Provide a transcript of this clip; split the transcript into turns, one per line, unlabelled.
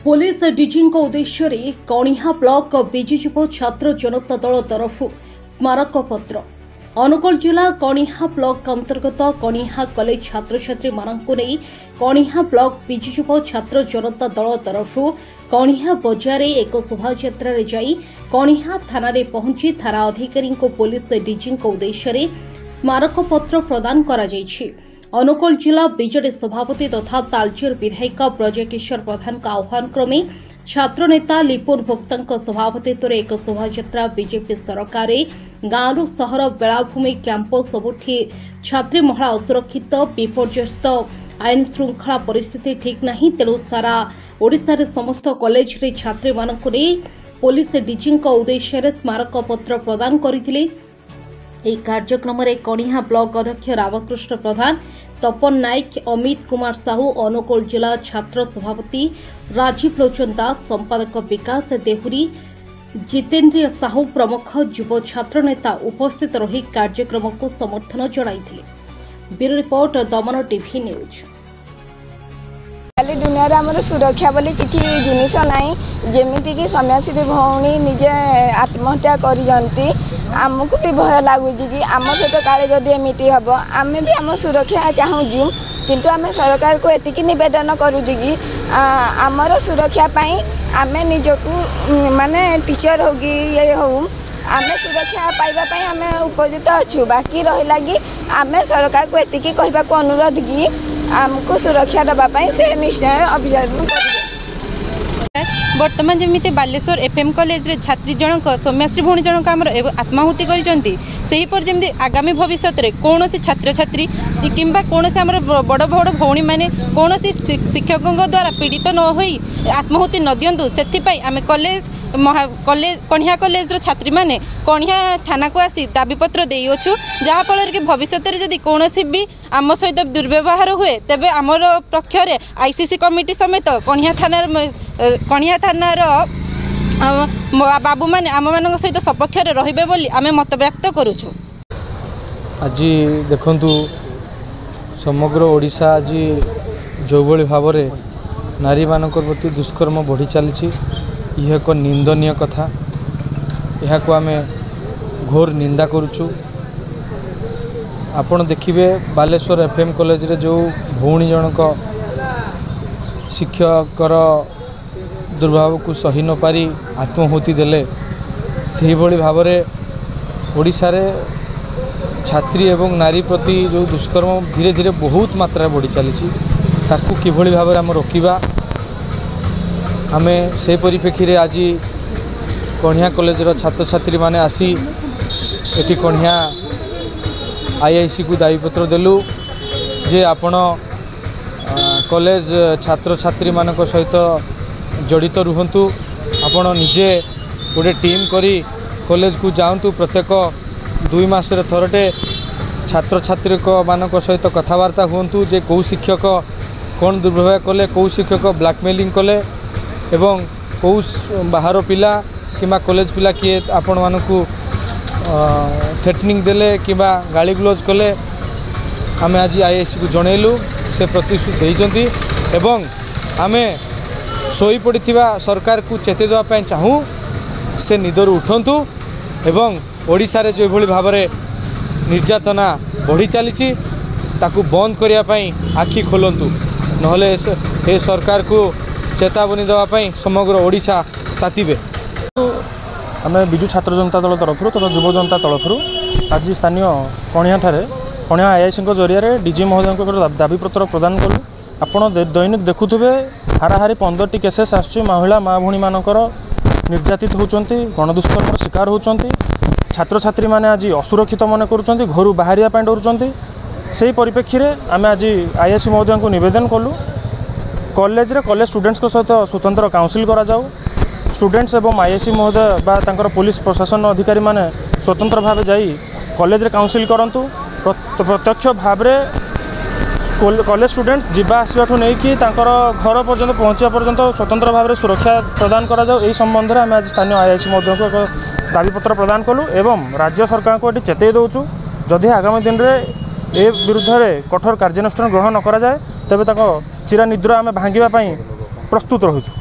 Police DG उद्देश्य कणिहा block Biju युव छात्र जनता दल तरफ स्मारक पत्र अनुगोल जिला कणिहा ब्लॉक अंतर्गत कणिहा कॉलेज छात्र छात्री मानक नहीं कणिहा ब्लॉक बिजु युव छात्र जनता दल तरफ कणिहा बजार एक शोभायात्रा जाई कणिहा थाना पहुंची थाना अधिकारी पुलिस डीजी उद्देश्य स्मारक पत्र प्रदान करा जायछि। अनुगोल जिला बीजेडी सभापति तथा तालचेर विधायक ब्रजकिशोर प्रधान का आह्वान क्रमे छात्र नेता लिपुन भोक्ता सभापतित्व एक शोभायात्रा बीजेपी सरकार गांव सहर बेलाभूमि कैंपस सबुठी छात्री महिला असुरक्षित विपर्यस्त आईन श्रृंखला परिस्थिति ठीक नहीं तेणु सारा ओडिशा रे समस्त कॉलेज रे छात्री मानक पुलिस डीजी उद्देश्य स्मारक पत्र प्रदान करथिले। एक कार्यक्रम में कणिहा ब्लॉक अध्यक्ष रामकृष्ण प्रधान तपन नायक अमित कुमार साहू अनुगोल जिला छात्र सभापति राजीव लोचन दास संपादक विकास देहुरी जितेन्द्र साहू प्रमुख युव छात्र नेता उपस्थित रही कार्यक्रम को समर्थन जणाइथिले। ब्यूरो रिपोर्ट दमन टीवी न्यूज।
दुनिया आमर सुरक्षा बोली किसी जिनिस नाई जमीती कि सन्यासी भौणी निजे आत्महत्या करती आमको भी भय लगुच कि आम सहित काले जदि एमती हम आम भी आम सुरक्षा चाहूँ किंतु आम सरकार को एतिकी निवेदन करुचु कि आमर सुरक्षा आम निजक माने टीचर हो कि ये हो आम सुरक्षा पाइबापी आम उपयुक्त अच्छु बाकी रहा कि आम सरकार को एतिकी कहवाक अनुरोध कि आमको सुरक्षा दवापाई से निश्चय अभियान कर।
बर्तमान जमी बालेश्वर एफएम कॉलेज रे छात्री जनक सौम्याश्री भौणी जनक आमर आत्माहुति कर जमी आगामी भविष्य में कौन छात्र छात्री किंबा कौन बड़ बड़ भौणी मैंने कौन शिक्षकों द्वारा पीड़ित न हो आत्माहुति न दिंतु से आम कॉलेज कणिहा कॉलेज रो छात्री माने कणिहा थाना को आसी दाबीपत्र देइछु जहाँफल कि भविष्य में जदि कौन भी आम सहित दुर्व्यवहार हुए तेबे आमर पक्षरे आईसीसी कमिटी समेत कणिहा थानार बाबू माने आम मान सहित सपक्ष रहिबे बोली आमे मत व्यक्त करूछु।
आज देखंतु समग्र ओडिशा आज जो भली भाव में नारी मानकर प्रति दुष्कर्म बढ़ी चली यह एक निंदनीय कथा यह को आमे घोर निंदा करुचु। आपण देखिए बालेश्वर एफएम कॉलेज रे जो भौणी जनक शिक्षकर दुर्भाव को सही न पारी आत्माहुति देले से भली भाव में ओडिशा रे छात्री एवं नारी प्रति जो दुष्कर्म धीरे धीरे बहुत मात्रा बढ़ी चली ताकू किभली भाव में आम रोकिबा आमे से परिप्रेक्षी आज कणिहा कॉलेज रो छात्र छात्री माने आसी एटी कणिहा आईआईसी को दाबीपत्र देलु जे आपण कॉलेज छात्र छात्री मानक सहित जड़ित रुहंतु आपण निजे गोटे टीम करी कॉलेज को जाऊँतु प्रत्येक 2 मास थरटे छात्र छात्री मानक सहित कथबार्ता हुंतु जे कौ शिक्षक कौन दुर्व्यवहार कले कौ शिक्षक ब्लैकमेलिंग कले एवं कौ बाहर पिला किंबा कॉलेज पिला किए आपण मानकु थ्रेटनिंग देले किंबा गाली ग्लोज कले आम आज आईआईसी को जनइलु से प्रतिश्रुति देइचंती एवं आमे सोई पड़िथिबा सरकार को चेते देवाई चाहूँ से निदर उठंतु एवं ओडिशा रे जो भली भाव में निर्यातना बढ़ी चली ताकू बंद करने आखि खोलंतु नहले ए सरकार को चेतावनी देवाई समग्र ओडिशा तातिबे।
आम बिजु छात्र जनता दल तरफ तथा युव जनता तरफ आज स्थानीय कणिहा ठारे कणिहा आईआईसी जरिया डीजी महोदय दाबीपत्र प्रदान कलु। आपण दैनिक देखुवे हाराहारी 15टी केसेस आसुची महिला माँ भौणी मानकर निर्यातित होती गणदुष्कर्म शिकार होती छात्र छात्री माने आज असुरक्षित मन कर घर बाहर डरुंच से परिप्रेक्षी में आम आज आईआईसी महोदय को निवेदन कलु कॉलेज रे कॉलेज स्टूडेंट्स को सहित स्वतंत्र काउंसिल करा जाऊ स्टूडेंट्स एवं आईआईसी महोदय बा तांकर पुलिस प्रशासन अधिकारी माने स्वतंत्र भाव जाई कॉलेज रे काउंसिल करंतु प्रत्यक्ष भाव में कॉलेज स्टूडेंट्स जीवा आसवाठू नहीं कि घर पर्यंत पहुँचा पर्यंत स्वतंत्र भाव में सुरक्षा प्रदान करा जाऊ एही संबंध में आम आज स्थानीय आईआईसी महोदय को एक दाबीपत्र प्रदान कलु एवं राज्य सरकार को ये चेतई दौचु जदि आगामी दिन में ए विरुद्ध में कठोर कार्यानुष्ठान ग्रहण न करा जाए तेबे चिरा निद्रा आम भांगिबा प्रस्तुत रहुछु।